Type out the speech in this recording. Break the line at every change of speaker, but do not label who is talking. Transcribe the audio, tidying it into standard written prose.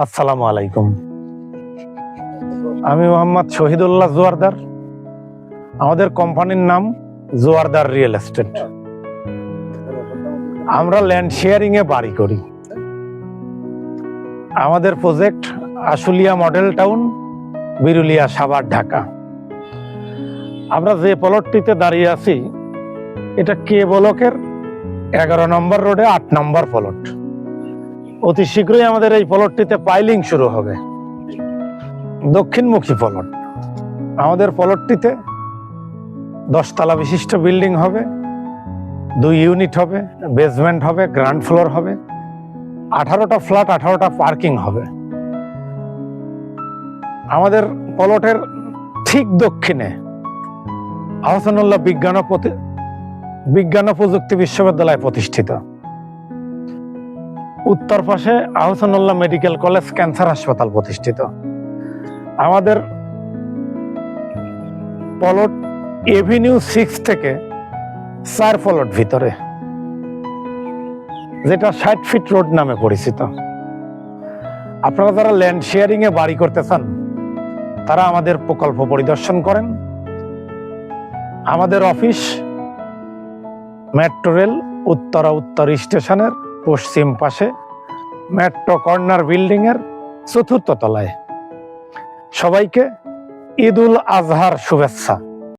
আসসালামু আলাইকুম। আমি মোহাম্মদ শহীদুল্লাহ জোয়ারদার। আমাদের কোম্পানির নাম জোয়ারদার রিয়েল এস্টেট। আমরা ল্যান্ড শেয়ারিং এ বাড়ি করি। আমাদের project Ashulia model town, Birulia, Savar, Dhaka. আমরা যে প্লটটিতে দাঁড়িয়ে আছি এটা কে ব্লকের 11 নম্বর রোডে 8 নম্বর প্লট। অতি শীঘ্রই আমাদের এই প্লটটিতে পাইলিং শুরু হবে। দক্ষিণমুখী প্লট। আমাদের প্লটটিতে 10 তলা বিশিষ্ট বিল্ডিং হবে, 2 ইউনিট হবে, বেসমেন্ট হবে, গ্রাউন্ড ফ্লোর হবে, 18টা ফ্ল্যাট, 18টা পার্কিং হবে। আমাদের প্লটের ঠিক দক্ষিণে আহসানুল্লাহ বিজ্ঞান ও প্রযুক্তি বিশ্ববিদ্যালয় প্রতিষ্ঠিত। উত্তর পাশে আহসানুল্লাহ মেডিকেল কলেজ ক্যান্সার হাসপাতাল প্রতিষ্ঠিত। আমাদের প্লট এভিনিউ 6 থেকে 4 প্লট ভিতরে, যেটা 60 ফিট রোড নামে পরিচিত। আপনারা যারা ল্যান্ড শেয়ারিং এ বাড়ি করতে চান তারা আমাদের প্রকল্প পরিদর্শন করেন। আমাদের অফিস মেট্রো রেল উত্তর স্টেশনের পশ্চিম পাশে মেট্রো কর্নার বিল্ডিং এর 4র্থ তলায়। সবাইকে ঈদ উল আজহার শুভেচ্ছা।